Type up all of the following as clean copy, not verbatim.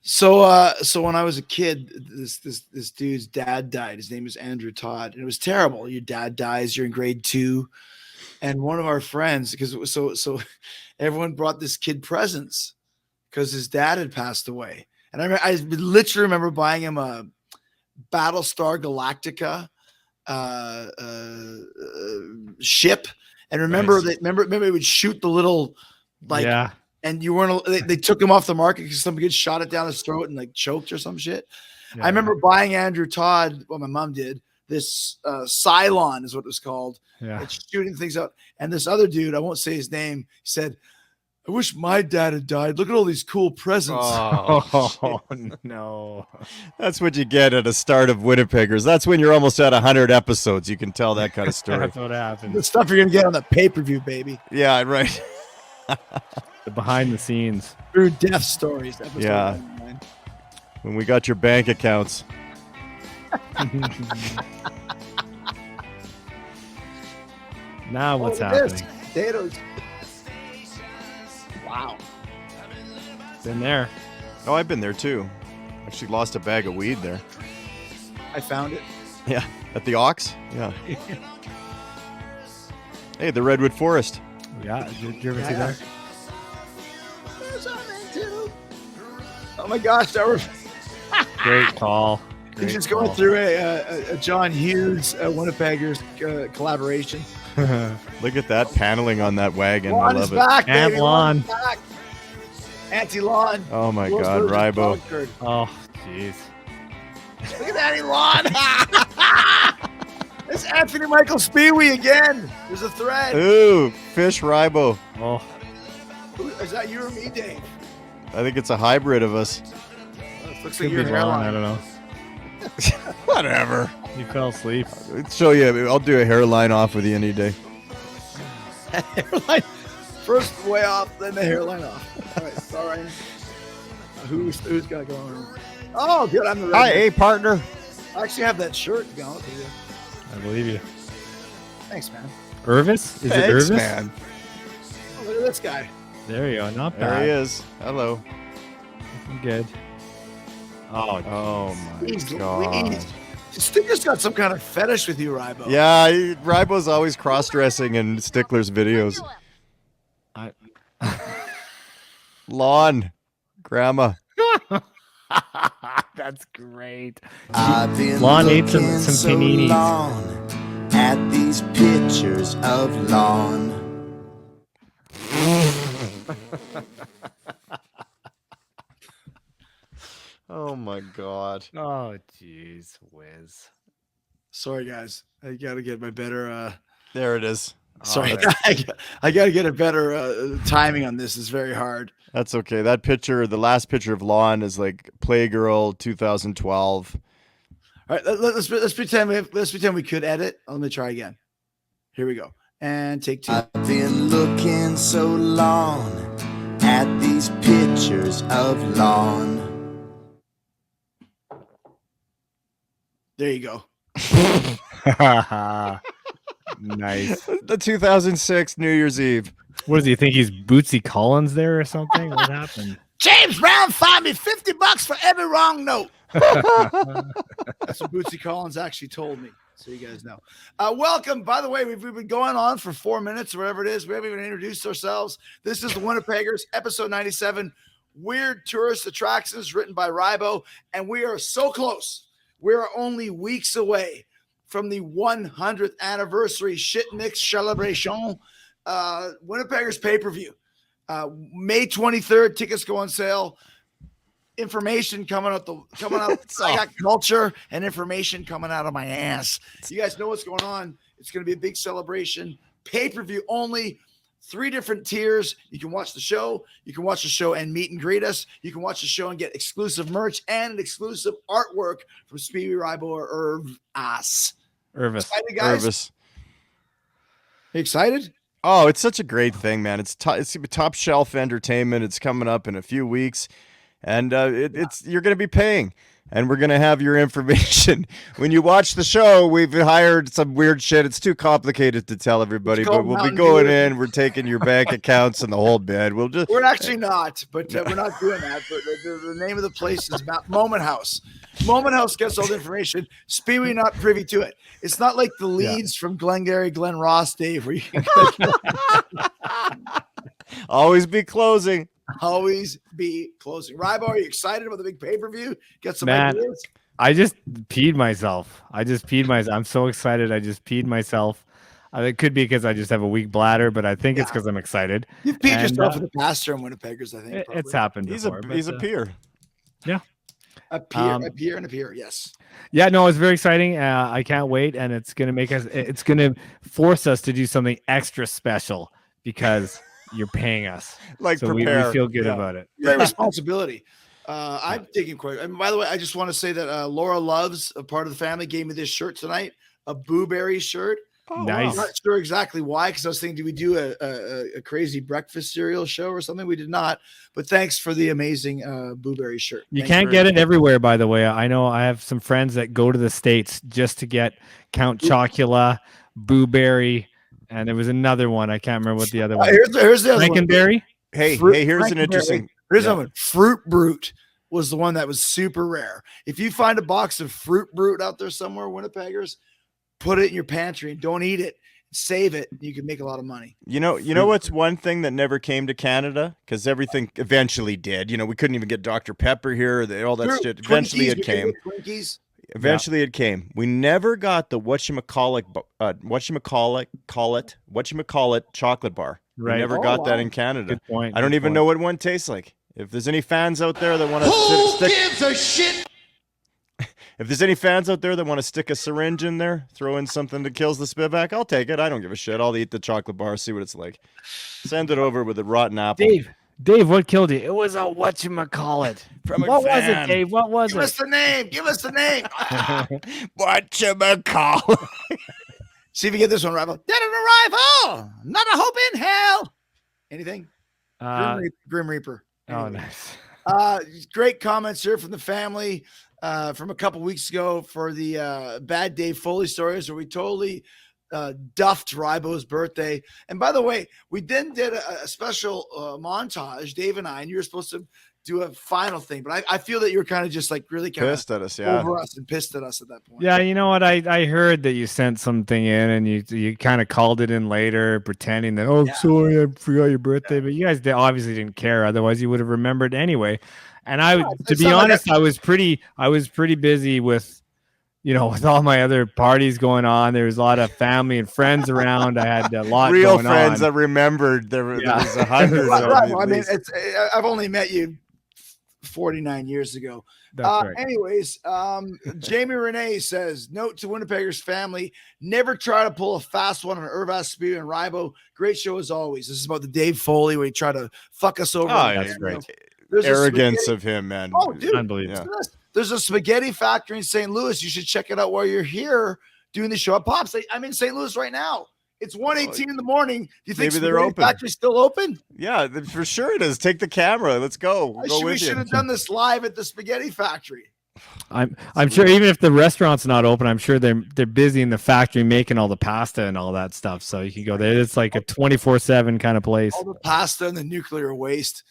So when I was a kid, this dude's dad died. His name is Andrew Todd, and it was terrible. Your dad dies. You're in grade 2, and one of our friends, because it was so everyone brought this kid presents because his dad had passed away. And I literally remember buying him a Battlestar Galactica ship, and remember it would shoot the little and you weren't. They took him off the market because some kid shot it down his throat and like choked or some shit. Yeah. I remember buying Andrew Todd. Well, my mom did. This Cylon is what it was called. Yeah, it's shooting things out. And this other dude, I won't say his name, he said, "I wish my dad had died. Look at all these cool presents." Oh no. That's what you get at the start of Winnipeggers. That's when you're almost at 100 episodes. You can tell that kind of story. That's what happens. The stuff you're going to get on the pay-per-view, baby. Yeah, right. The behind the scenes. True death stories. Yeah. When we got your bank accounts. Now what's happening? Potatoes. Wow. Been there. Oh, I've been there too. Actually lost a bag of weed there. I found it. Yeah. At the Ox? Yeah. Hey, the Redwood Forest. Yeah. Did you ever see that? Oh my gosh, that was great call. He's just going through a John Hughes Winnipeggers collaboration. Look at that paneling on that wagon. Lawn I love is back, Ant baby. lawn. Anti-lawn. Oh my God, Rybo. Oh, jeez. Look at Anti-lawn. It's Anthony Michael Speewee again. There's a thread. Ooh, fish Rybo. Oh. Is that you or me, Dave? I think it's a hybrid of us. Looks like your hairline. I don't know. Whatever. You fell asleep. I'll show you. I'll do a hairline off with you any day. Hairline. First way off, then the hairline off. All right, sorry. Who's got to go on? Oh, good. I'm the Hi, hey, partner. I actually have that shirt, to be honest with you. I believe you. Thanks, man. Irvass? Is Thanks, it Irvass? Man. Oh, look at this guy. There you go. Not bad. There he is. Hello. Looking good. Oh my God. Sticker's got some kind of fetish with you, Rybo. Yeah, Rybo's always cross-dressing in Stickler's videos. Lawn. Grandma. That's great. I've been Lawn ate looking some so paninis. long at these pictures of lawn. Oh my God. Oh, jeez, whiz. Sorry, guys. I got to get my better. There it is. Sorry, I got to get a better timing on this. It's very hard. That's okay. That picture, the last picture of Lawn is like Playgirl 2012. All right, let's pretend we could edit. Let me try again. Here we go. And take 2. I've been looking so long at these pictures of lawn. There you go. Nice. The 2006 New Year's Eve. What does he think? He's Bootsy Collins there or something? What happened? James Brown fined me $50 for every wrong note. That's what Bootsy Collins actually told me. So you guys know. Welcome. By the way, we've been going on for 4 minutes or whatever it is. We haven't even introduced ourselves. This is the Winnipeggers, episode 97. Weird tourist attractions written by Rybo. And we are so close. We are only weeks away from the 100th anniversary shit mix Shelebration Winnipeggers pay-per-view. May 23rd, tickets go on sale. Information coming out. I got culture and information coming out of my ass. You guys know what's going on. It's going to be a big celebration. Pay-per-view only. 3 different tiers. You can watch the show. You can watch the show and meet and greet us. You can watch the show and get exclusive merch and an exclusive artwork from Speewee Rybo or Irvass. Excited, guys? Irvass. You excited? Oh, it's such a great thing, man. It's top shelf entertainment. It's coming up in a few weeks, and you're going to be paying. and we're going to have your information. When you watch the show, we've hired some weird shit. It's too complicated to tell everybody, but we'll be going in. We're taking your bank accounts and the whole bit. We're actually not, but we're not doing that. But the name of the place is Moment House. Moment House gets all the information. Speewee not privy to it. It's not like the leads from Glengarry Glen Ross, Dave, where you can always be closing. Always be closing. Rybo, are you excited about the big pay-per-view? Get some Man, ideas? I just peed myself. I'm so excited. I just peed myself. It could be because I just have a weak bladder, but I think it's because I'm excited. You've peed yourself in the past here in Winnipeggers, I think. It's happened before. He's a peer. Yeah. A peer, and a peer, yes. Yeah, no, it's very exciting. I can't wait, and it's gonna force us to do something extra special because you're paying us. Like, so we feel good about it. Great responsibility. I'm taking quite. And by the way, I just want to say that Laura Loves, a part of the family, gave me this shirt tonight, a Booberry shirt. Nice. I'm not sure exactly why, because I was thinking, did we do a crazy breakfast cereal show or something? We did not. But thanks for the amazing Booberry shirt. You can't get it everywhere, by the way. I know I have some friends that go to the States just to get Count Chocula, Booberry, and there was another one. I can't remember what the other one. Here's the other Frankenberry. Hey, here's an interesting. Here's another one. Fruit Brute was the one that was super rare. If you find a box of Fruit Brute out there somewhere, Winnipeggers, put it in your pantry and don't eat it. Save it. You can make a lot of money. You know what's one thing that never came to Canada, because everything eventually did. We couldn't even get Dr. Pepper here. All that shit. Eventually it came. Eventually it came. We never got the whatchamacallit chocolate bar. Right. We never got that in Canada. Good point. I don't even know what one tastes like. If there's any fans out there that want to stick, gives a shit? if there's any fans out there that want to stick a syringe in there, throw in something that kills the Spivak, I'll take it. I don't give a shit. I'll eat the chocolate bar, see what it's like. Send it over with a rotten apple. Dave, what killed you? It was a whatchamacallit. What was it, Dave? What was it? Give us the name. Give us the name. Watchamacallit. See if you get this one right. Dead on arrival. Not a hope in hell. Anything? Grim Reaper. Oh, nice. Great comments here from the family from a couple weeks ago for the bad Dave Foley stories where we totally duffed Rybo's birthday. And by the way, we then did a special montage, Dave and I, and you were supposed to do a final thing, but I feel that you were kind of just like really kind pissed of at us, yeah, over us and pissed at us at that point. Yeah, you know what? I heard that you sent something in and you kind of called it in later, pretending that sorry, I forgot your birthday, but you guys obviously didn't care. Otherwise, you would have remembered anyway. And to be honest, I was pretty busy with, with all my other parties going on. There was a lot of family and friends around. I had a lot real going friends on. that remembered. There was 100. I mean, I've only met you 49 years ago. That's right. Anyways, Jamie Renee says, note to Winnipeggers family, never try to pull a fast one on Irvass, Speewee, and Rybo. Great show as always. This is about the Dave Foley where he tried to fuck us over. Oh, that's great. Arrogance of him, man. Oh, dude. Unbelievable. Yeah. There's a spaghetti factory in St. Louis. You should check it out while you're here doing the show at Pops. I'm in St. Louis right now. It's 1:18 in the morning. Do you think maybe they're open? Factory's still open? Yeah, for sure it is. Take the camera. Let's go. We should have done this live at the spaghetti factory. I'm sure even if the restaurant's not open, I'm sure they're busy in the factory making all the pasta and all that stuff. So you can go there. It's like a 24/7 kind of place. All the pasta and the nuclear waste.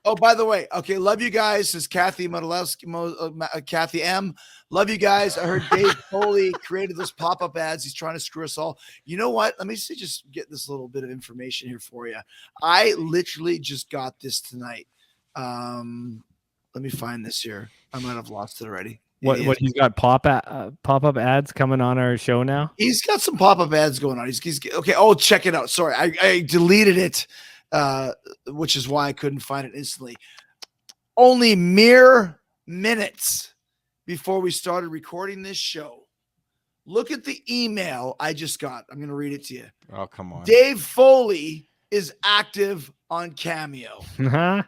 Oh, by the way, okay, love you guys. Says Kathy Modolowski, Kathy M. Love you guys. I heard Dave Foley created those pop-up ads. He's trying to screw us all. You know what? Let me just get this little bit of information here for you. I literally just got this tonight. Let me find this here. I might have lost it already. What he's got pop-up ads coming on our show now? He's got some pop-up ads going on. He's okay. Oh, check it out. Sorry, I deleted it, which is why I couldn't find it instantly. Only mere minutes before we started recording this show. Look at the email I just got. I'm going to read it to you. Oh, come on. Dave Foley is active on Cameo.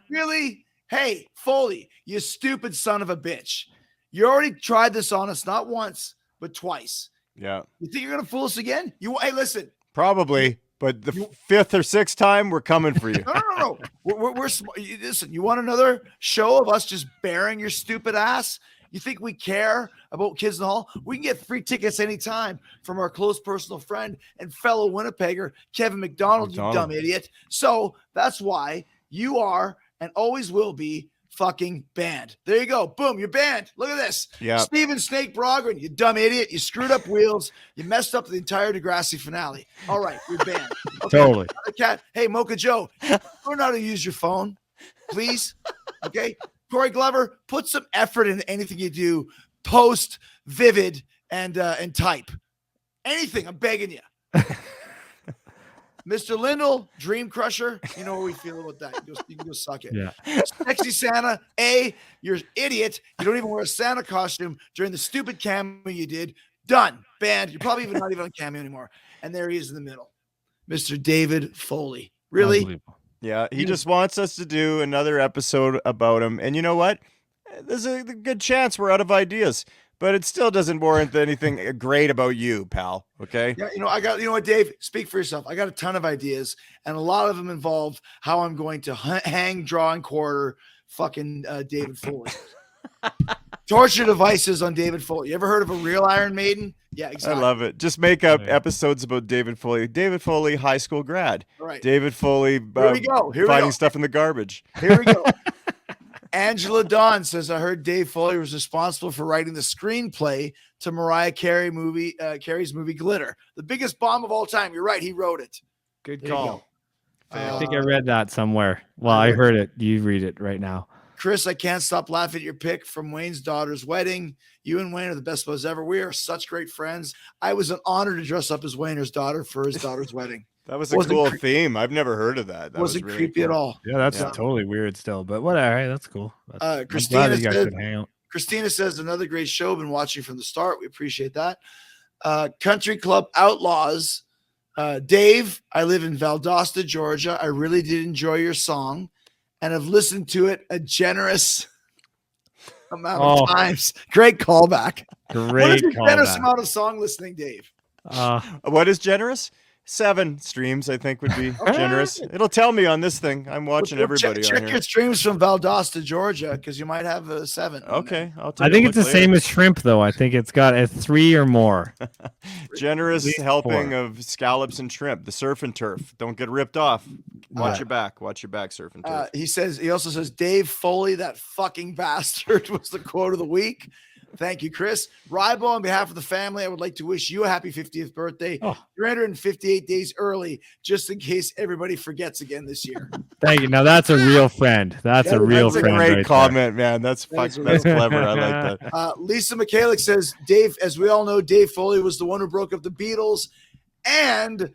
Really? Hey, Foley, you stupid son of a bitch. You already tried this on us, not once, but twice. Yeah. You think you're going to fool us again? Hey, listen. Probably. But the fifth or sixth time, we're coming for you. No. Listen, you want another show of us just bearing your stupid ass? You think we care about Kids in the Hall? We can get free tickets anytime from our close personal friend and fellow Winnipegger, Kevin McDonald, you dumb idiot. So that's why you are and always will be fucking banned. There you go. Boom, you're banned. Look at this. Yeah. Stephen Snake Brogren, you dumb idiot. You screwed up wheels. You messed up the entire Degrassi finale. All right, you're banned. Okay. Totally. Hey, Mocha Joe, learn how to use your phone, please. Okay. Corey Glover, put some effort into anything you do. Post, vivid, and type. Anything. I'm begging you. Mr. Lindell, Dream Crusher, you know what we feel about that. You can go suck it. Yeah. Sexy Santa, you're an idiot. You don't even wear a Santa costume during the stupid cameo you did. Done. Banned. You're probably not even on cameo anymore. And there he is in the middle. Mr. David Foley. Really? Yeah, he just wants us to do another episode about him. And you know what? There's a good chance we're out of ideas. But it still doesn't warrant anything great about you, pal. Okay. Yeah, you know what, Dave? Speak for yourself. I got a ton of ideas, and a lot of them involve how I'm going to hang, draw, and quarter fucking David Foley. Torture devices on David Foley. You ever heard of a real Iron Maiden? Yeah, exactly. I love it. Just make up episodes about David Foley. David Foley, high school grad. All right. David Foley, Here we go. finding stuff in the garbage. Here we go. Angela Dawn says, I heard Dave Foley was responsible for writing the screenplay to Mariah Carey's movie Glitter, the biggest bomb of all time. You're right. He wrote it. Good call. I think I read that somewhere. Well, I heard it. You read it right now. Chris, I can't stop laughing at your pick from Wayne's daughter's wedding. You and Wayne are the best buds ever. We are such great friends. I was an honor to dress up as Wayne's daughter for his daughter's wedding. That was a cool theme. I've never heard of that. That wasn't really creepy cool. at all. Yeah, that's totally weird still, but whatever. Right, that's cool. Christina says, another great show. Been watching from the start. We appreciate that. Country Club Outlaws. Dave, I live in Valdosta, Georgia. I really did enjoy your song and have listened to it a generous amount of times. Great callback. What is a generous amount of song listening, Dave? What is generous? 7 streams, I think, would be generous. It'll tell me on this thing. I'm watching everybody check on here. Your streams from Valdosta, Georgia, because you might have a 7. Okay, I think it's the same as shrimp, though. I think it's got a 3 or more. Generous helping of scallops and shrimp. The surf and turf. Don't get ripped off. Watch your back. Watch your back, surf and turf. He also says, Dave Foley, that fucking bastard, was the quote of the week. Thank you, Chris. Rybo, on behalf of the family, I would like to wish you a happy 50th birthday. 358 days early, just in case everybody forgets again this year. Thank you. Now that's a real friend. That's a real friend. That's a great right comment, man. That's clever. I like that. Lisa McCallick says, Dave, as we all know, Dave Foley was the one who broke up the Beatles and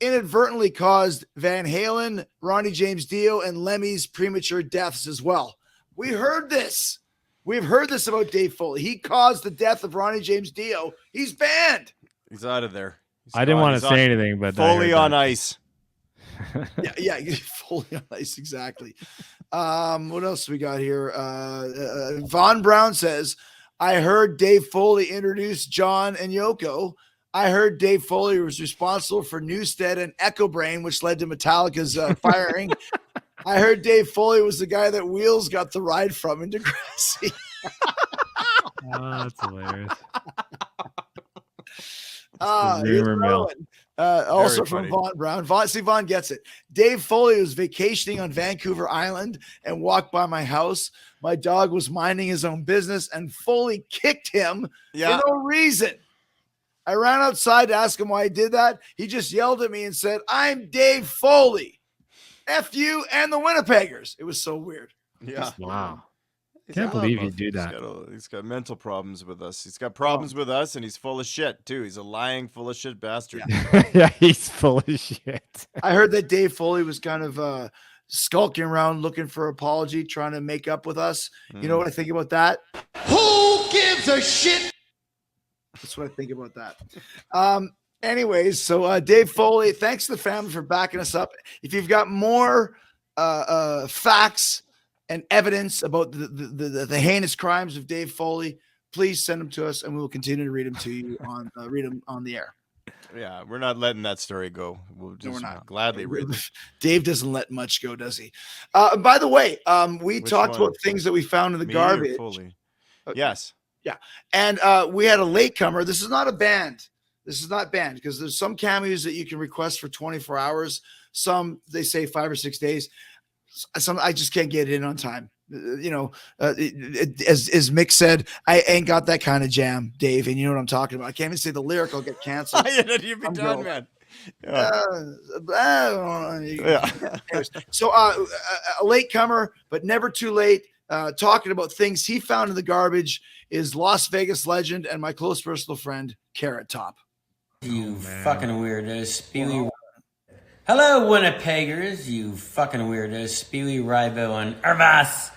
inadvertently caused Van Halen, Ronnie James Dio, and Lemmy's premature deaths as well. We heard this. We've heard this about Dave Foley. He caused the death of Ronnie James Dio. He's banned. He's out of there. I didn't want to say anything, but Foley on ice. yeah, Foley on ice, exactly. What else we got here? Von Brown says, I heard Dave Foley introduce John and Yoko. I heard Dave Foley was responsible for Newstead and Echo Brain, which led to Metallica's firing. I heard Dave Foley was the guy that Wheels got the ride from in Degrassi. That's hilarious. Rumor mill. Also from Von Brown. Vaughn gets it. Dave Foley was vacationing on Vancouver Island and walked by my house. My dog was minding his own business and Foley kicked him for no reason. I ran outside to ask him why he did that. He just yelled at me and said, I'm Dave Foley. F you and the Winnipeggers. It was so weird. Yeah. Wow. Can't believe you do that. He's got mental problems with us. He's got problems with us, and he's full of shit, too. He's a lying, full of shit bastard. Yeah, he's full of shit. I heard that Dave Foley was kind of skulking around looking for apology, trying to make up with us. You know what I think about that? Who gives a shit? That's what I think about that. Anyways, so Dave Foley, thanks to the family for backing us up. If you've got more facts and evidence about the heinous crimes of Dave Foley, please send them to us, and we will continue to read them to you on the air. Yeah, we're not letting that story go. We'll just gladly read it. Dave doesn't let much go, does he? By the way, we talked about things that we found in the garbage. Foley? Yes. Yeah. And we had a latecomer. This is not a band. This is not banned because there's some cameos that you can request for 24 hours. Some, they say 5 or 6 days. Some, I just can't get it in on time. As Mick said, I ain't got that kind of jam, Dave, and you know what I'm talking about. I can't even say the lyric will get canceled. You'd be done, man. So a latecomer, but never too late. Talking about things he found in the garbage is Las Vegas legend and my close personal friend, Carrot Top. You fucking weirdos, Speewee. Hello, Winnipeggers, you fucking weirdos, Speewee Rybo and Irvass.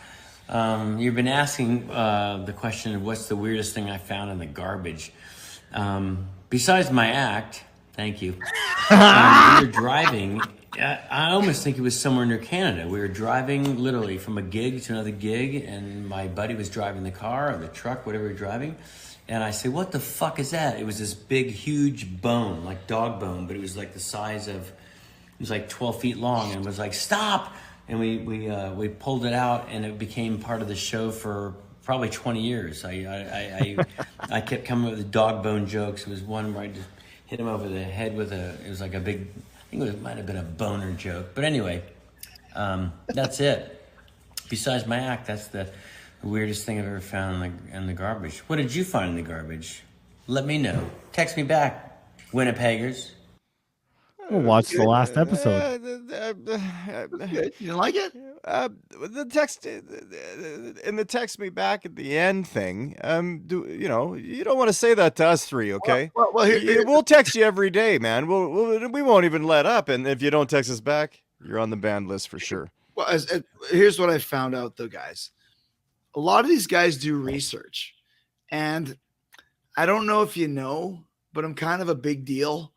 You've been asking the question of what's the weirdest thing I found in the garbage. Besides my act, thank you. We were driving. I almost think it was somewhere near Canada. We were driving literally from a gig to another gig, and my buddy was driving the car or the truck, whatever we were driving. And I say, "What the fuck is that?" It was this big, huge bone, like dog bone, but it was like the size of, it was like 12 feet long, and it was like, "Stop!" And we pulled it out, and it became part of the show for probably 20 years. I kept coming up with the dog bone jokes. It was one where I just hit him over the head with it was like a big, I think it might have been a boner joke. But anyway, that's it. Besides my act, that's the weirdest thing I've ever found in the garbage. What did you find in the garbage? Let me know. Text me back, Winnipeggers. We'll watch the last episode. You didn't like it? The text in the text me back at the end thing. You don't want to say that to us three, okay? Well, we'll text you every day, man. We won't even let up, and if you don't text us back, you're on the banned list for sure. Well, here's what I found out, though, guys. A lot of these guys do research, and I don't know if you know, but I'm kind of a big deal.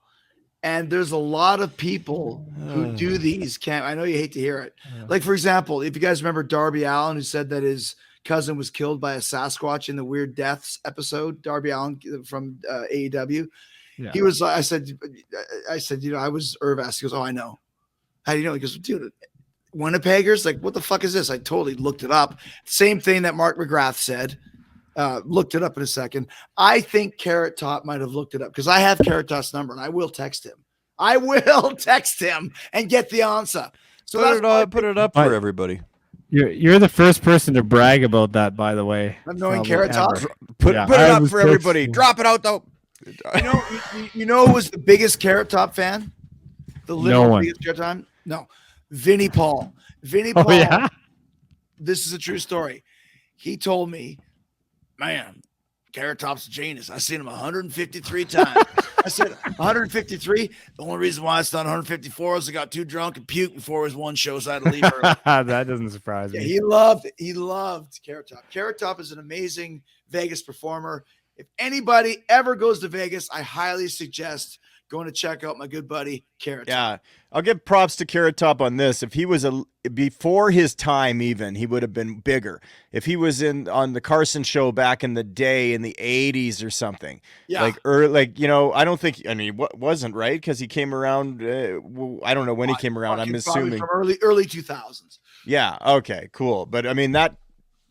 And there's a lot of people who do these I know you hate to hear it. Like, for example, if you guys remember Darby Allin, who said that his cousin was killed by a Sasquatch in the Weird Deaths episode, Darby Allin from AEW. Yeah. He was, I said, I was Irvass. He goes, "Oh, I know." How do you know? He goes, "Dude, Winnipeggers, like, what the fuck is this?" I totally looked it up. Same thing that Mark McGrath said. Looked it up in a second. I think Carrot Top might have looked it up because I have Carrot Top's number and I will text him. I will text him and get the answer. So put it up for everybody. You're the first person to brag about that, by the way. I'm knowing Carrot Top. Put it up for everybody. Drop it out though. You know who was the biggest Carrot Top fan? The literal biggest Carrot Top? No, Vinnie Paul. Vinnie Paul. Yeah? This is a true story. He told me, "Man, Carrot Top's a genius. I've seen him 153 times." I said, 153? The only reason why it's not 154 is I got too drunk and puked before his one show, so I had to leave early. That doesn't surprise me. He loved Carrot Top. Carrot Top is an amazing Vegas performer. If anybody ever goes to Vegas, I highly suggest going to check out my good buddy Carrot Top. Yeah, I'll give props to Carrot Top on this. If he was before his time, even he would have been bigger. If he was on the Carson show back in the day in the 80s or something, I don't think. I mean, wasn't right because he came around. I don't know when he came around. I'm assuming from early 2000s. Yeah. Okay. Cool. But I mean, that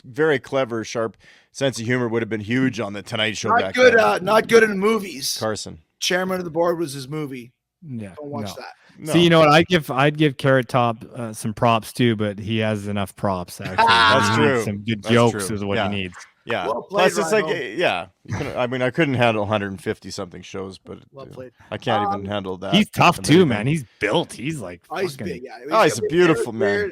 very clever, sharp sense of humor would have been huge on the Tonight Show. Not good. Not good in movies. Carson. Chairman of the Board was his movie. Yeah, don't watch that. No. See, you know what? I'd give Carrot Top some props too, but he has enough props. Actually, that's true. Some good jokes is what he needs. Yeah. Well played, plus, it's I couldn't handle 150 something shows, but I can't even handle that. He's tough too, man. He's built. He's like, he's big. Yeah. He's a beautiful man.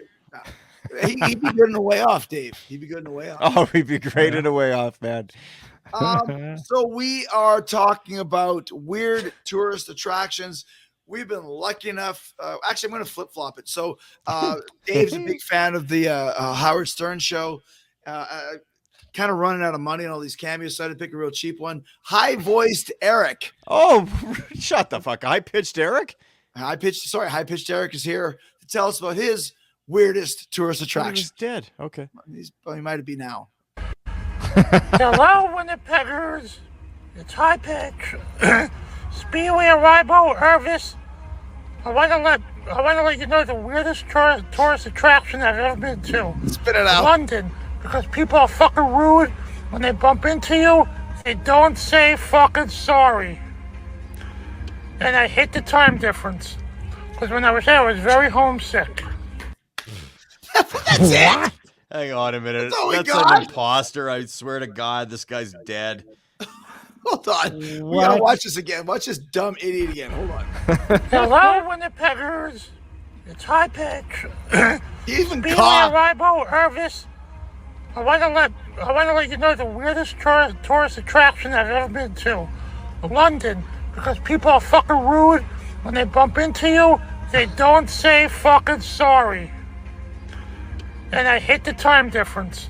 He'd be good in the way off, Dave. He'd be good in the way off. Oh, he'd be great in the way off, man. So we are talking about weird tourist attractions. We've been lucky enough. Actually, I'm going to flip-flop it. So Dave's a big fan of the Howard Stern show. Kind of running out of money on all these cameos, so I had to pick a real cheap one. High-voiced Eric. Oh, shut the fuck. High-pitched Eric? High-pitched Eric is here to tell us about his weirdest tourist attraction. He's dead. Okay. He might be now. Hello, Winnipeggers. It's High Pitch. Speewee Rybo, Irvass. I want to let you know the weirdest tourist attraction I've ever been to. Spit it out. London, because people are fucking rude. When they bump into you, they don't say fucking sorry. And I hate the time difference. Because when I was there, I was very homesick. That's it. Hang on a minute. That's an imposter. I swear to God, this guy's dead. Hold on. We gotta watch this again. Watch this dumb idiot again. Hold on. Hello, Winnipeggers. It's high pitch. Even Speewee cough. Rybo, Irvass. I want to let you know the weirdest tourist attraction I've ever been to. London, because people are fucking rude. When they bump into you, they don't say fucking sorry. And I hate the time difference.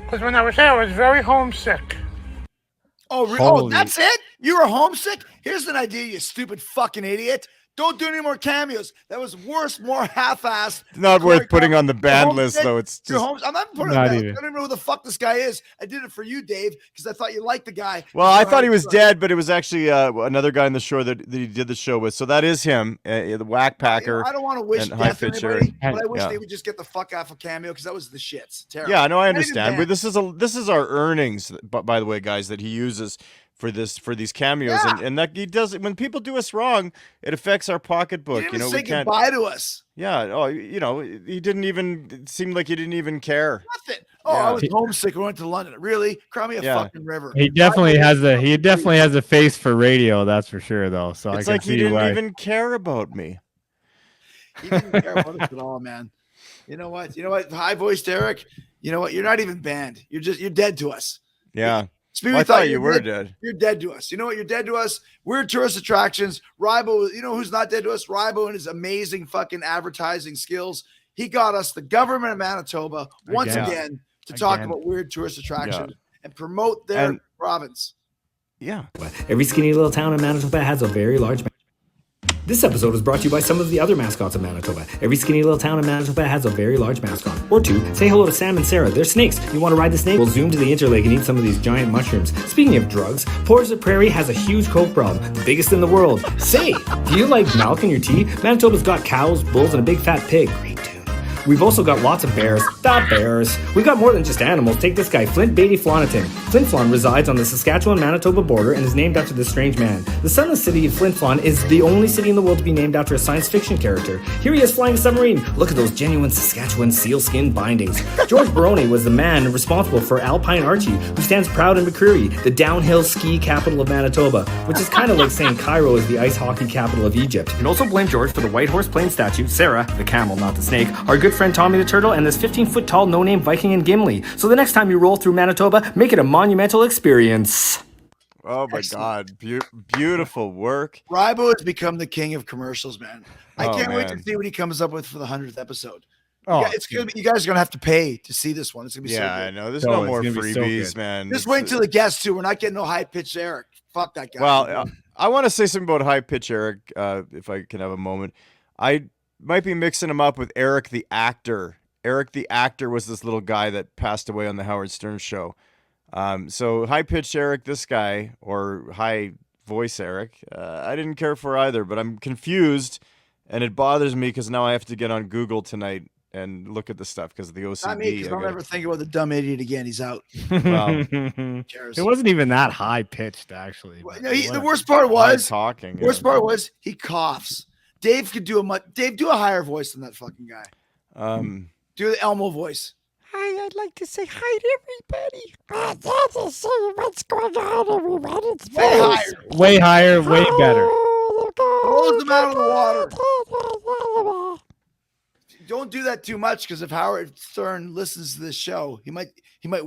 Because when I was there, I was very homesick. Oh, that's it? You were homesick? Here's an idea, you stupid fucking idiot. Don't do any more cameos. That was worse, more half-assed. Not worth putting on the band list, though. It's just... I'm not putting it on. I don't even know who the fuck this guy is. I did it for you, Dave, because I thought you liked the guy. Well, I thought he was dead, but it was actually another guy on the show that he did the show with. So that is him, the Whack Packer. I don't want to wish death on anybody, but I wish they would just get the fuck out of cameo, because that was the shits. Terrible. Yeah, no, I understand. But this is our earnings, by the way, guys, that he uses for these cameos, and that he does it when people do us wrong. It affects our pocketbook. He didn't say goodbye to us. Yeah. Oh, he didn't even. It seemed like he didn't even care. Nothing. Oh, yeah. I was homesick. We went to London. Really? Cry me a fucking river. He definitely has a face for radio. That's for sure, though. So it's I like can he see didn't even care about me. He didn't care about us at all, man. You know what? High voiced Eric. You know what? You're not even banned. You're dead to us. Yeah. Speedy, I thought you were dead. You're dead to us. You know what? You're dead to us. We're tourist attractions. Rybo, you know who's not dead to us? Rybo and his amazing fucking advertising skills. He got us the government of Manitoba once again to talk about weird tourist attractions and promote their province. Yeah. Every skinny little town in Manitoba has a very large... This episode is brought to you by some of the other mascots of Manitoba. Every skinny little town in Manitoba has a very large mascot. Or two. Say hello to Sam and Sarah. They're snakes. You want to ride the snake? We'll zoom to the interlake and eat some of these giant mushrooms. Speaking of drugs, Portage the Prairie has a huge coke problem. The biggest in the world. Say, do you like milk in your tea? Manitoba's got cows, bulls, and a big fat pig. Great tune. We've also got lots of bears. The bears. We've got more than just animals. Take this guy, Flint Beatty Flanagan. Flin Flon resides on the Saskatchewan-Manitoba border and is named after this strange man. The sunless city of Flin Flon is the only city in the world to be named after a science fiction character. Here he is flying a submarine. Look at those genuine Saskatchewan sealskin bindings. George Baroni was the man responsible for Alpine Archie, who stands proud in McCreary, the downhill ski capital of Manitoba, which is kind of like saying Cairo is the ice hockey capital of Egypt. You can also blame George for the White Horse Plains statue, Sarah, the camel, not the snake, our good friend Tommy the Turtle, and this 15-foot-tall no-name Viking and Gimli. So the next time you roll through Manitoba, make it a monumental experience. Oh my God. Beautiful work. Rybo has become the king of commercials, man. I can't wait to see what he comes up with for the 100th episode. You guys are going to have to pay to see this one. It's going to be so good. I know. There's no more freebies, man. Just wait until the guests, too. We're not getting no high-pitched Eric. Fuck that guy. Well, I want to say something about high-pitch Eric, if I can have a moment. I might be mixing him up with Eric the actor. Eric the actor was this little guy that passed away on the Howard Stern show. So high-pitched Eric, this guy, or high-voice Eric, I didn't care for either, but I'm confused, and it bothers me because now I have to get on Google tonight and look at the stuff because of the OCD. Not me, because I'll never think about the dumb idiot again. He's out. Well, it wasn't even that high-pitched, actually. Well, no, the worst part was talking. Worst part was he coughs. Dave could do do a higher voice than that fucking guy. Do the Elmo voice. Hi, I'd like to say hi to everybody. I'd like to say what's going on, everybody. It's way higher, way better. Blows them out of the water. Don't do that too much, because if Howard Stern listens to this show, he might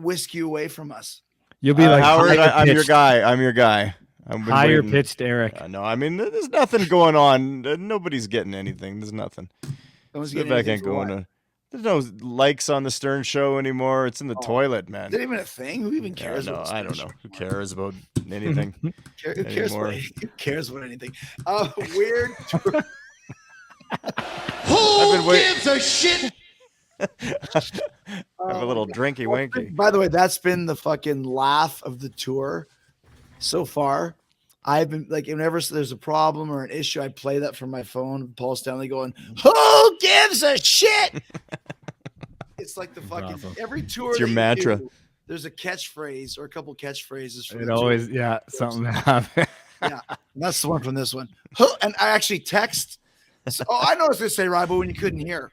whisk you away from us. You'll be like Howard. I'm your guy. Higher pitched Eric. No, I mean there's nothing going on. Nobody's getting anything. There's nothing. There's no likes on the Stern show anymore. It's in the toilet, man. Is that even a thing? Who even cares? No, I don't know. Who cares about anything? Who cares about anything? Weird. Who gives a shit? Have a little drinky winky. By the way, that's been the fucking laugh of the tour so far. I've been like, whenever there's a problem or an issue, I play that from my phone. Paul Stanley going, "Who gives a shit?" It's like the fucking every tour. It's your mantra. There's a catchphrase or a couple catchphrases. For it always, something happens. Yeah, that's the one from this one. And I actually text. So, I know what I was going to say, Rybo, when you couldn't hear.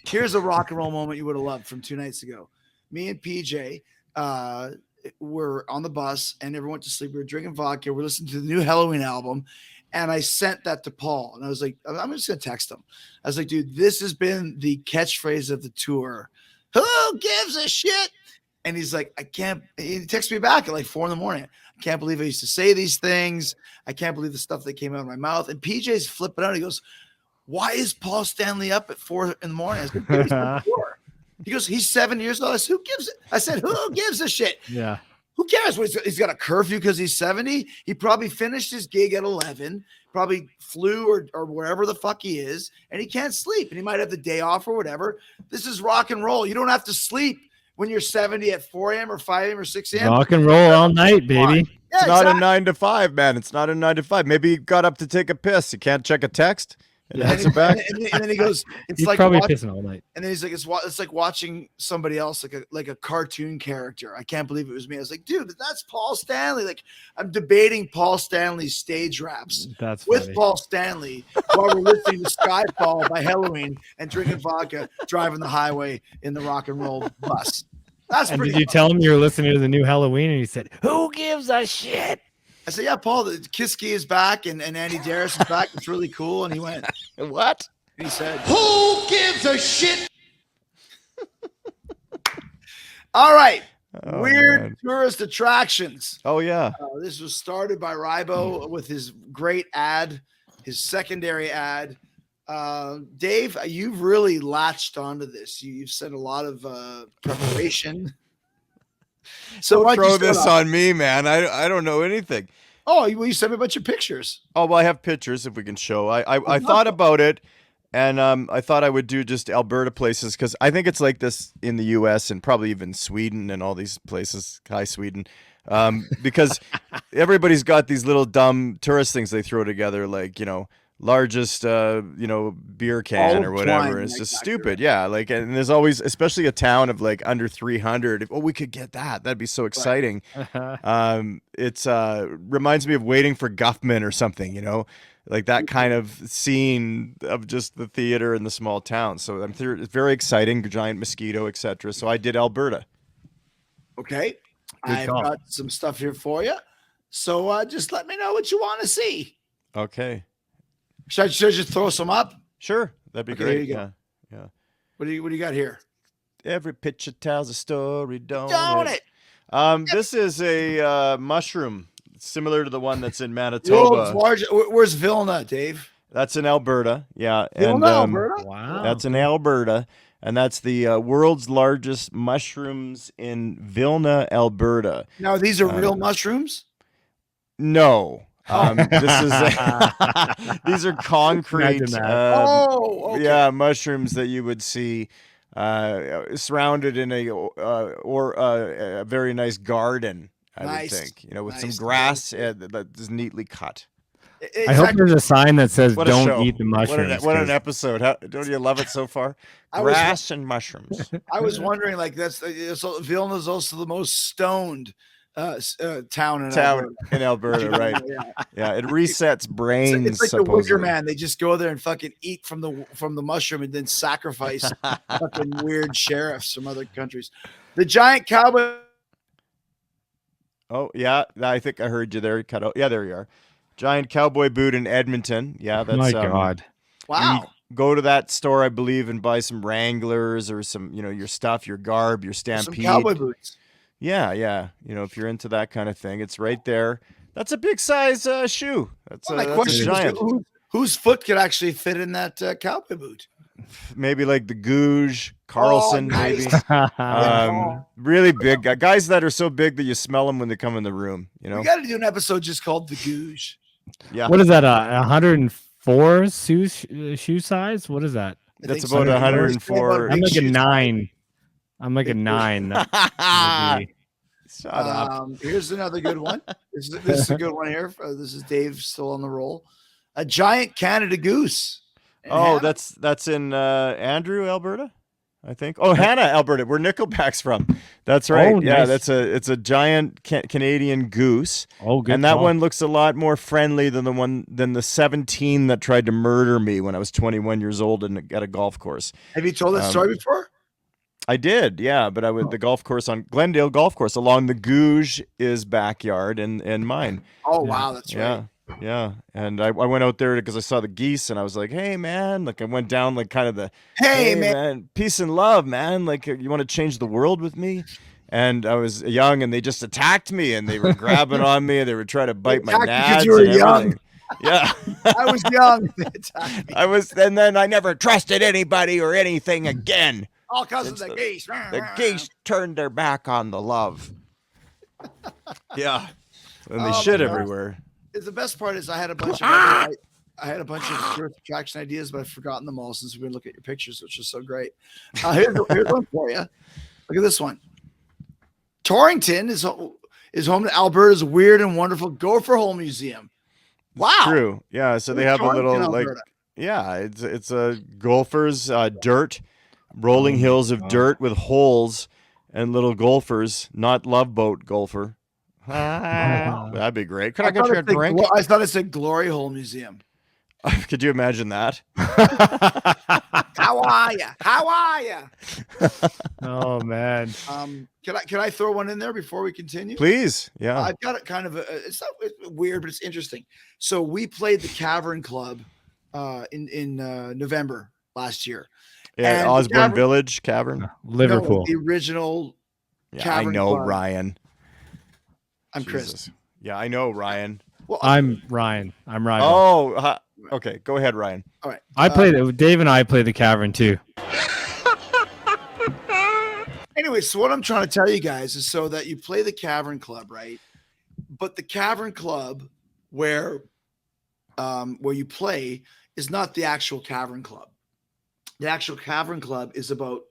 Here's a rock and roll moment you would have loved from 2 nights ago. Me and PJ were on the bus, and everyone went to sleep. We were drinking vodka. We're listening to the new Halloween album, and I sent that to Paul. And I was like, I'm just going to text him. I was like, dude, this has been the catchphrase of the tour. Who gives a shit? And he's like, I can't. He texts me back at like 4 a.m. I can't believe I used to say these things. I can't believe the stuff that came out of my mouth. And PJ's flipping out. He goes, why is Paul Stanley up at 4 a.m? I said, he goes, he's 7 years old. I said, who gives it? I said, who gives a shit? Yeah. Who cares? He's got a curfew because he's 70. He probably finished his gig at 11, probably flew or wherever the fuck he is, and he can't sleep. And he might have the day off or whatever. This is rock and roll. You don't have to sleep when you're 70 at 4 a.m. or 5 a.m. or 6 a.m. Rock and roll all night, baby. Yeah, it's not a 9 to 5, man. It's not a 9 to 5. Maybe he got up to take a piss. You can't check a text. And then he goes, it's he's like probably pissing all night. And then he's like, it's like watching somebody else, like a cartoon character. I can't believe it was me. I was like, dude, that's Paul Stanley. Like, I'm debating Paul Stanley's stage raps with funny. Paul Stanley while we're listening to Skyfall by Halloween and drinking vodka, driving the highway in the rock and roll bus. That's and pretty did you fun. tell him you were listening to the new Halloween? And he said, who gives a shit? I said, yeah, Paul, the Kiski is back and Andy Darius is back. It's really cool. And he went, what? And he said, Who gives a shit? all right. Oh, Weird man. tourist attractions. Oh, yeah. This was started by Rybo with his great ad, his secondary ad. Dave, you've really latched onto this. You've said a lot of preparation. So Don't throw this on me, man. I don't know anything. Oh, you sent me a bunch of pictures. Oh, well, I have pictures if we can show. I thought about it, and I thought I would do just Alberta places because I think it's like this in the U.S. and probably even Sweden and all these places. Hi, Sweden. Because everybody's got these little dumb tourist things they throw together, like, largest beer can or whatever. It's just stupid. Yeah, like, and there's always, especially a town of like under 300. Oh, we could get that'd be so exciting. It's reminds me of Waiting for Guffman or something, like that kind of scene of just the theater in the small town. So it's very exciting, giant mosquito, etc. So I did Alberta. Okay, I've got some stuff here for you, so just let me know what you want to see. Okay. Should I just throw some up? Sure, that'd be great. Yeah. What do you got here? Every picture tells a story, don't it? This is a mushroom similar to the one that's in Manitoba. Where's Vilna, Dave? That's in Alberta. Yeah, Vilna, Alberta. Wow. That's in Alberta, and that's the world's largest mushrooms in Vilna, Alberta. Now, these are real mushrooms? No. This is these are concrete mushrooms that you would see surrounded in a very nice garden, I would think, with some grass that is neatly cut. I hope there's a sign that says don't eat the mushrooms. What an episode. Don't you love it so far? Grass and mushrooms. I was wondering, like, Vilna is also the most stoned town in Alberta, right? Yeah, it resets brains. It's like the Wicker Man. They just go there and fucking eat from the mushroom and then sacrifice fucking weird sheriffs from other countries. The giant cowboy. Oh yeah, I think I heard you there. Cut out. Yeah, there you are. Giant cowboy boot in Edmonton. Yeah, that's my God. Wow. Go to that store, I believe, and buy some Wranglers or some, your stuff, your garb, your Stampede. Some cowboy boots. Yeah. If you're into that kind of thing, it's right there. That's a big size shoe. That's a giant. Whose foot could actually fit in that cowboy boot? Maybe like the Goose, Carlson, nice. Maybe. Really big guys that are so big that you smell them when they come in the room. We got to do an episode just called the Goose. Yeah. What is that? 104 shoe size? What is that? That's about 104. I'm like a 9. I'm like a 9. Shut up. Here's another good one. This is a good one here. This is Dave still on the roll. A giant Canada goose. Oh, that's in Andrew, Alberta, I think. Oh, Hannah, Alberta, where Nickelback's from. That's right. Oh, yeah, nice. it's a giant Canadian goose. Oh, good. And that call. one looks a lot more friendly than the 17 that tried to murder me when I was 21 years old at a golf course. Have you told that story before? I did, yeah, but I would the golf course on Glendale Golf Course along the Gouge is backyard and mine. Oh, wow, that's right. Yeah. Yeah, and I went out there because I saw the geese, and I was like, "Hey, man!" Like I went down like kind of the, "Hey, man, peace and love, man! Like you want to change the world with me?" And I was young, and they just attacked me, and they were grabbing on me, and they were trying to bite my nads you were and young. everything. Yeah, I was young. and then I never trusted anybody or anything again. All because of the geese. The geese turned their back on the love. Yeah, and they shit everywhere. The best part is I had a bunch of tourist attraction ideas, but I've forgotten them all since we've been looking at your pictures, which is so great. Here's one for you. Look at this one. Torrington is home to Alberta's weird and wonderful Gopher Hole Museum. Wow. True. Yeah. So they have a little Alberta. it's a golfers dirt, rolling hills of dirt with holes and little golfers, not Love Boat golfer. That'd be great. Could I get you a drink? I thought it said Glory Hole Museum. Could you imagine that? How are you? How are you? Oh man. Can I throw one in there before we continue? Please. Yeah. I've got it kind of it's weird, but it's interesting. So we played the Cavern Club in November last year. Yeah, Osborne Village Cavern. Liverpool. No, the original Cavern I know, Club. Ryan. I'm Jesus. Chris. Yeah, I know, Ryan. Well, I'm Ryan. I'm Ryan. Oh, okay. Go ahead, Ryan. all right. I played it. Dave and I played the Cavern too. Anyway, so what I'm trying to tell you guys is so that you play the Cavern Club, right? But the Cavern Club where you play is not the actual Cavern Club. The actual Cavern Club is about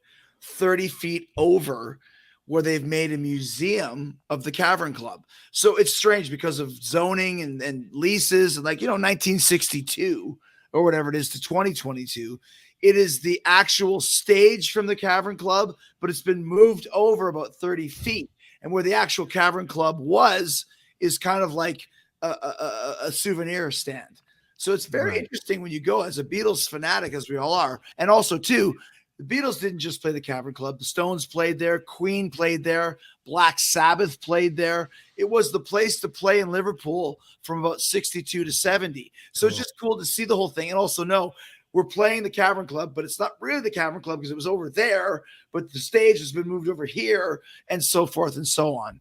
30 feet over where they've made a museum of the Cavern Club. So it's strange because of zoning and leases and 1962 or whatever it is to 2022. It is the actual stage from the Cavern Club, but it's been moved over about 30 feet. And where the actual Cavern Club is kind of like a souvenir stand. So it's very interesting when you go as a Beatles fanatic, as we all are. And also, too, the Beatles didn't just play the Cavern Club. The Stones played there. Queen played there. Black Sabbath played there. It was the place to play in Liverpool from about 62 to 70. So it's just cool to see the whole thing. And also know we're playing the Cavern Club, but it's not really the Cavern Club because it was over there, but the stage has been moved over here and so forth and so on.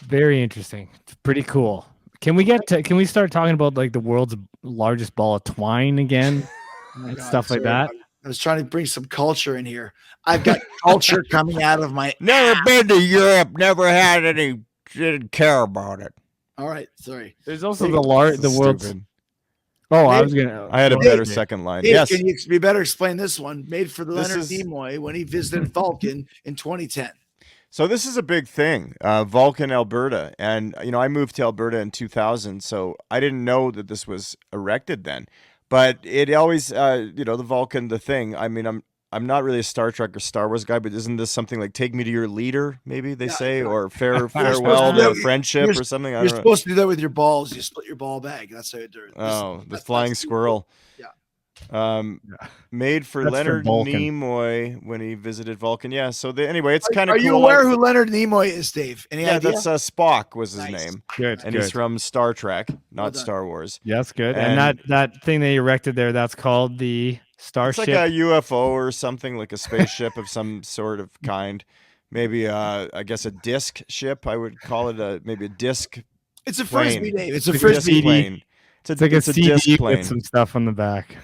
Very interesting. It's pretty cool. Can we start talking about the world's largest ball of twine again? And stuff like that. I was trying to bring some culture in here. I've got culture coming out of my Never been to Europe, never had any, didn't care about it. All right, sorry. There's also the world's. Stupid. Oh, I had a better second line. Dave, Yes. can you better explain this one? Made for Leonard Nimoy when he visited Vulcan in 2010. So this is a big thing, Vulcan, Alberta. And, I moved to Alberta in 2000, so I didn't know that this was erected then. But it always, the Vulcan, the thing. I mean, I'm not really a Star Trek or Star Wars guy, but isn't this something like "Take me to your leader"? Maybe they say, or farewell to friendship or something. You're supposed to do that with your balls. You split your ball bag. That's how you do it. The flying squirrel. Yeah. Made for That's Leonard for Vulcan. Nimoy when he visited Vulcan. Yeah. So anyway, it's kind of. Are you aware who Leonard Nimoy is, Dave? Any idea? That's Spock was his name. Good. And good. he's from Star Trek, not done. Star Wars. Yeah, that's good. And that thing they erected there, that's called the Starship. It's like a UFO or something, like a spaceship of some sort of kind. Maybe, I guess, a disc ship. I would call it maybe a disc. It's a plane. frisbee, Dave. It's a Disc frisbee. plane. It's like a CD disc plane. with some stuff on the back.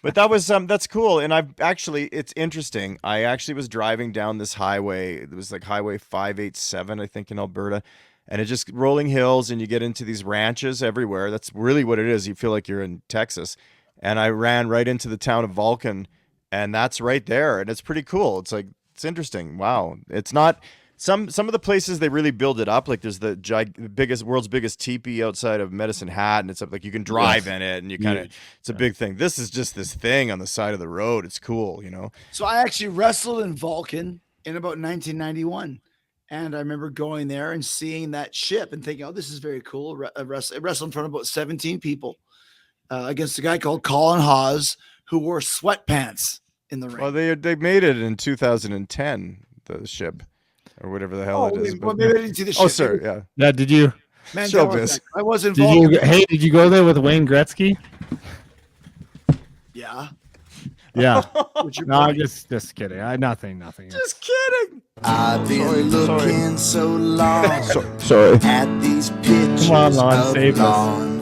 But that was that's cool. And it's interesting. I actually was driving down this highway. It was like Highway 587, I think, in Alberta. And it's just rolling hills, and you get into these ranches everywhere. That's really what it is. You feel like you're in Texas. And I ran right into the town of Vulcan, and that's right there. And it's pretty cool. It's interesting. Wow. It's not Some of the places they really build it up. Like there's the world's biggest teepee outside of Medicine Hat, and it's up like you can drive in it, and you kind of it's a big thing. This is just this thing on the side of the road. It's cool, you know. So I actually wrestled in Vulcan in about 1991, and I remember going there and seeing that ship and thinking, "Oh, this is very cool." I wrestled in front of about 17 people against a guy called Colin Hawes who wore sweatpants in the ring. Well, they made it in 2010. The ship. Or whatever the hell it is. Well, maybe I didn't see the ship. Oh, sorry, yeah. Yeah, did you? Man, Showbiz. I was involved. Did you go there with Wayne Gretzky? Yeah. Yeah. What's your No, I'm point? just kidding. Nothing. Just kidding. I've been looking so long Sorry. at these pictures Come on, Lon, of save lawn.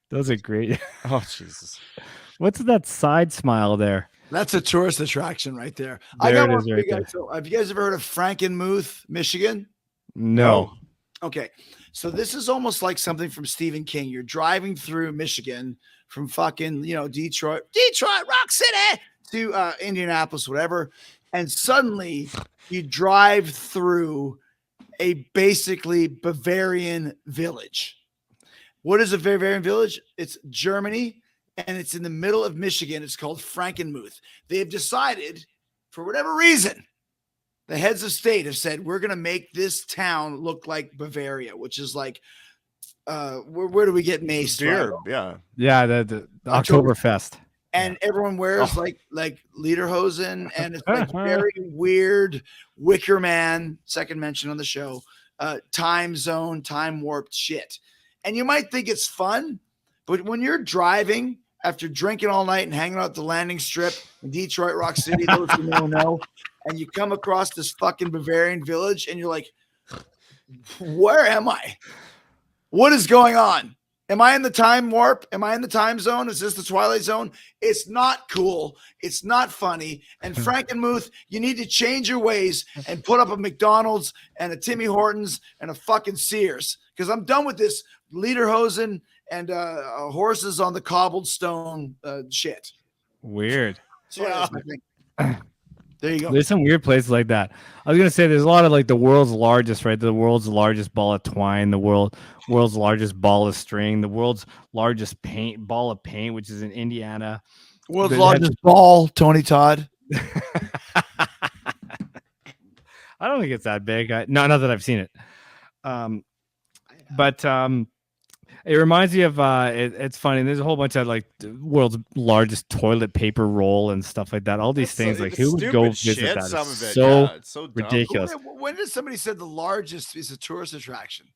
Those are great. Oh, Jesus. What's that side smile there? That's a tourist attraction right there. I There got it one is for right you guys. So, have you guys ever heard of Frankenmuth, Michigan? No. Okay. So this is almost like something from Stephen King. You're driving through Michigan from fucking, Detroit, Rock City to Indianapolis, whatever. And suddenly you drive through a basically Bavarian village. What is a Bavarian village? It's Germany, and it's in the middle of Michigan. It's called Frankenmuth. They have decided, for whatever reason, the heads of state have said, we're going to make this town look like Bavaria, which is like, where do we get maced? Beer, from? yeah. Yeah, the Oktoberfest. And everyone wears like lederhosen, and it's like very weird Wicker Man, second mention on the show, time zone, time warped shit. And you might think it's fun, but when you're driving after drinking all night and hanging out at the landing strip in Detroit, Rock City, those who know, and you come across this fucking Bavarian village and you're like, where am I? What is going on? Am I in the time warp? Am I in the time zone? Is this the Twilight Zone? It's not cool. It's not funny. And Frankenmuth, you need to change your ways and put up a McDonald's and a Timmy Hortons and a fucking Sears. Because I'm done with this lederhosen and horses on the cobbled stone shit. Weird. So that's my thing. There you go. There's some weird places like that. I was gonna say there's a lot of like the world's largest, right? The world's largest ball of twine, the world's largest ball of string, the world's largest ball of paint, which is in Indiana. World's largest ball, Tony Todd. I don't think it's that big. Not that I've seen it. But it reminds me of it's funny. There's a whole bunch of like the world's largest toilet paper roll and stuff like that. All these things, like who would go visit that? Some of it. So Yeah, it's so dumb. ridiculous. When did somebody said the largest is a tourist attraction?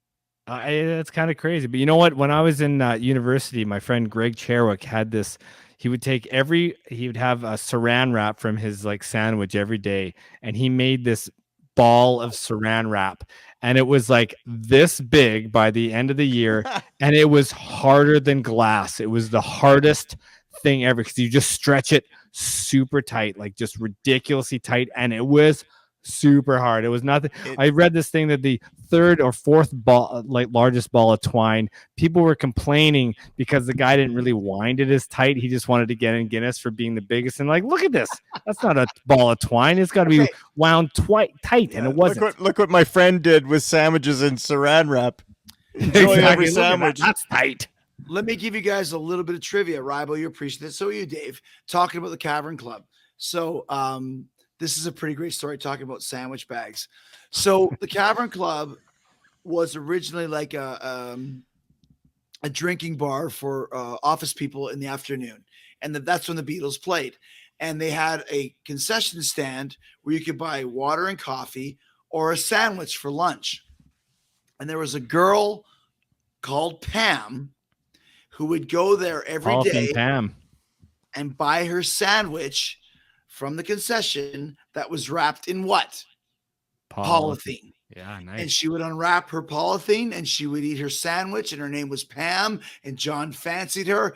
It's kind of crazy. But you know what? When I was in university, my friend Greg Cherwick had this. He would have a saran wrap from his like sandwich every day, and he made this ball of saran wrap. And it was like this big by the end of the year, and it was harder than glass. It was the hardest thing ever because you just stretch it super tight, like just ridiculously tight, and it was super hard. It was nothing. I read this thing that the third or fourth ball, like largest ball of twine, people were complaining because the guy didn't really wind it as tight. He just wanted to get in Guinness for being the biggest. And like, look at this. That's not a ball of twine. It's got to be wound tight, and it wasn't. Look what my friend did with sandwiches and saran wrap. Enjoy every sandwich. That's tight. Let me give you guys a little bit of trivia. Rybo, you appreciate it. So are you, Dave, talking about the Cavern Club. So this is a pretty great story talking about sandwich bags. So the Cavern Club was originally like a drinking bar for office people in the afternoon. And that's when the Beatles played. And they had a concession stand where you could buy water and coffee or a sandwich for lunch. And there was a girl called Pam who would go there every day and buy her sandwich from the concession that was wrapped in what? Polythene. Yeah, nice. And she would unwrap her polythene and she would eat her sandwich, and her name was Pam, and John fancied her.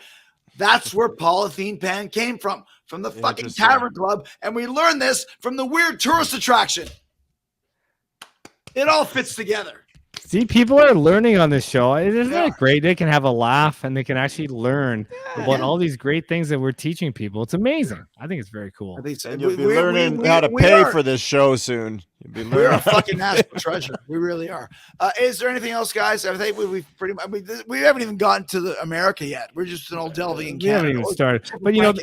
That's where Polythene Pan came from the fucking Cavern Club. And we learned this from the weird tourist attraction. It all fits together. See, people are learning on this show. Isn't it great? They can have a laugh and they can actually learn about all these great things that we're teaching people. It's amazing. I think it's very cool. I think so. And you'll be learning how to pay for this show soon. You'll be learning. We're a fucking national treasure. We really are. Is there anything else, guys? I think we've pretty much. We haven't even gotten to the America yet. We're just all delving in Canada. We haven't even started. But you know,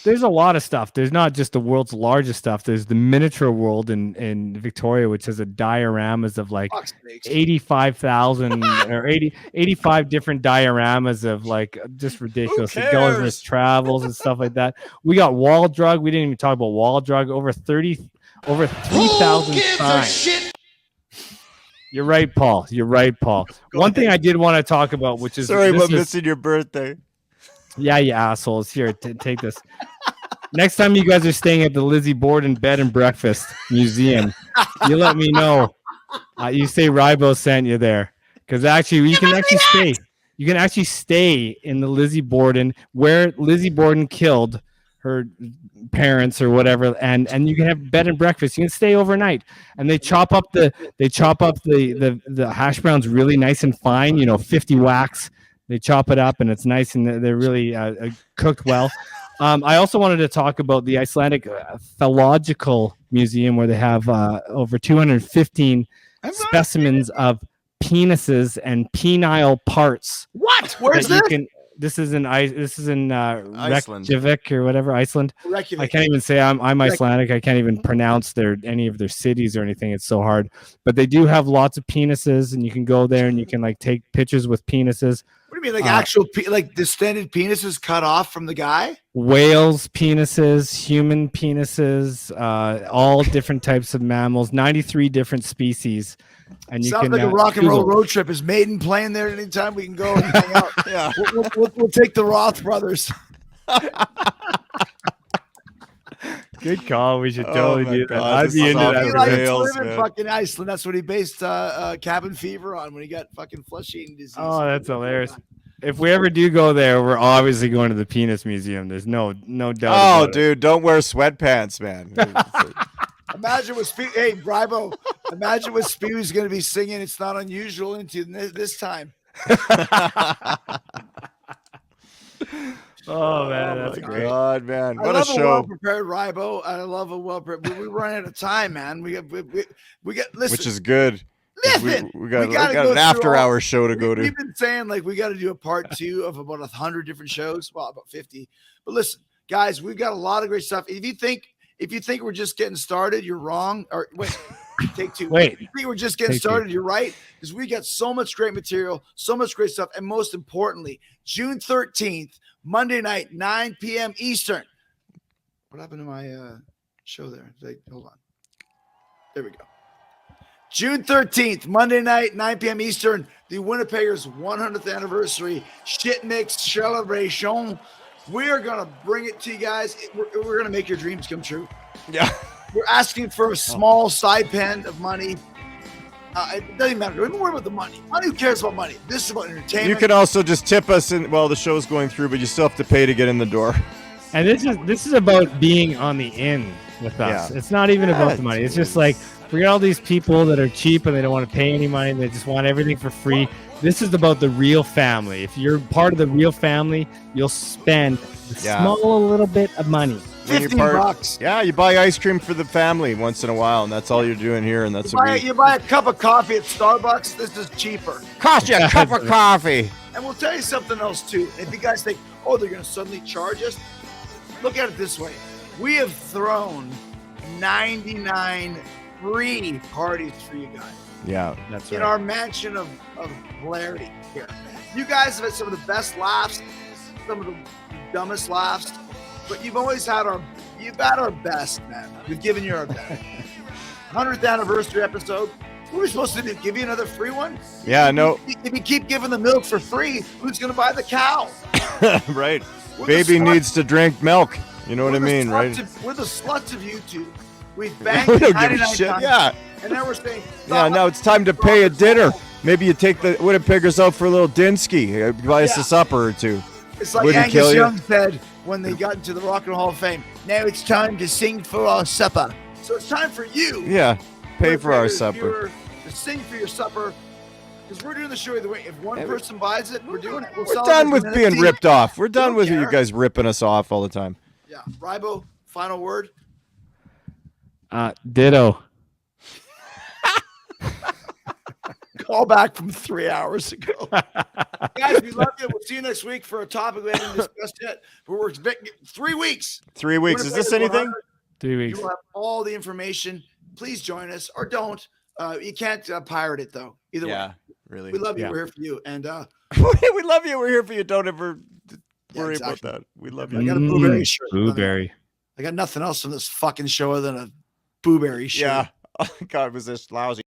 there's a lot of stuff. There's not just the world's largest stuff. There's the miniature world in Victoria, which has a dioramas of like 85,000 or 85 different dioramas of like just ridiculous. It goes and travels and stuff like that. We got wall drug. We didn't even talk about wall drug. Over 3,000 signs. You're right, Paul. You're right, Paul. One thing I did want to talk about, which is sorry about missing your birthday. Yeah, you assholes. Here, take this. Next time you guys are staying at the Lizzie Borden Bed and Breakfast Museum, you let me know. You say Rybo sent you there, because actually you can actually stay. You can actually stay in the Lizzie Borden where Lizzie Borden killed her parents or whatever, and you can have bed and breakfast. You can stay overnight, and they chop up the hash browns really nice and fine. 50 wax. They chop it up, and it's nice, and they're really cooked well. I also wanted to talk about the Icelandic Theological Museum, where they have over 215 specimens of penises and penile parts. What? Where's this? This is in Iceland. Reykjavik or whatever, Iceland. Reykjavik. I can't even say I'm Icelandic. I can't even pronounce any of their cities or anything. It's so hard. But they do have lots of penises, and you can go there and you can like take pictures with penises. What do you mean, like actual like distended penises cut off from the guy? Whales' penises, human penises, all different types of mammals, 93 different species. And you sounds can like a rock and roll road trip. Is Maiden playing there anytime we can go and hang out? Yeah, we'll take the Roth brothers. Good call. We should totally do that. I'd be into that. He likes to live in fucking Iceland. That's what he based cabin fever on when he got fucking flesh eating disease. Oh, that's hilarious. If we ever do go there, we're obviously going to the penis museum. There's no doubt. Oh, dude, don't wear sweatpants, man. Imagine what hey Rybo. Imagine what Speewee's going to be singing. It's not unusual into this time. Oh man, that's great. God, man, what a show! Well-prepared Rybo. I love a well-prepared. We run out of time, man. We got. Listen, which is good. Listen, we got an after-hour show to go to. We've been saying like we got to do a part 2 of about 100 different shows. Well, about 50. But listen, guys, we've got a lot of great stuff. If you think we're just getting started, you're wrong. Or wait, take 2. Wait, if you think we're just getting started, you're right. Because we got so much great material, so much great stuff, and most importantly, June 13th, Monday night, 9 p.m. Eastern. What happened to my show there? Hold on. There we go. June 13th, Monday night, 9 p.m. Eastern, the Winnipeggers 100th anniversary shit mix celebration. We are going to bring it to you guys. We're going to make your dreams come true. Yeah. We're asking for a small side pen of money. It doesn't matter. Don't even worry about the money. Who cares about money? This is about entertainment. You can also just tip us while the show's going through, but you still have to pay to get in the door. And this is about being on the in with us. Yeah. It's not even about the money. It's just like we got all these people that are cheap and they don't want to pay any money. And they just want everything for free. This is about the real family. If you're part of the real family, you'll spend a small little bit of money. $15. Yeah, you buy ice cream for the family once in a while, and that's all you're doing here. And that's you buy a cup of coffee at Starbucks. This is cheaper. Cost you a cup of coffee. And we'll tell you something else too. If you guys think, oh, they're going to suddenly charge us, look at it this way: we have thrown 99 free parties for you guys. Yeah, that's right. In our mansion of hilarity here. You guys have had some of the best laughs, some of the dumbest laughs, but you've always had you've had our best, man. We've given you our best. 100th anniversary episode. What are we supposed to do? Give you another free one? Yeah, no. If you keep giving the milk for free, who's going to buy the cow? Right. Baby needs to drink milk. You know what I mean, right? We're the sluts of YouTube. We've banged we don't 99 give a shit. times. Yeah. And now we're saying, yeah, now it's time to pay a dinner. Maybe you take the Winnipeggers out for a little dinsky. Buy us a supper or two. It's like Angus Young said when they got into the Rock and Roll Hall of Fame. Now it's time to sing for our supper. So it's time for you. Yeah, pay for our supper. To sing for your supper. Because we're doing the show either way. If one person buys it, we're doing it. We're done with being ripped off. We're done with you guys ripping us off all the time. Yeah. Rybo, final word. Ditto. Call back from 3 hours ago. Guys, we love you. We'll see you next week for a topic we haven't discussed yet. But we're expecting 3 weeks. 3 weeks. Is this anything? 3 weeks. You will have all the information. Please join us or don't. You can't pirate it, though. Either way. Really. We love you. We're here for you. And we love you. We're here for you. Don't ever worry about that. We love you. I got a blueberry shirt. Blueberry. I got nothing else from this fucking show other than a blueberry shirt. Yeah. Oh, God, was this lousy.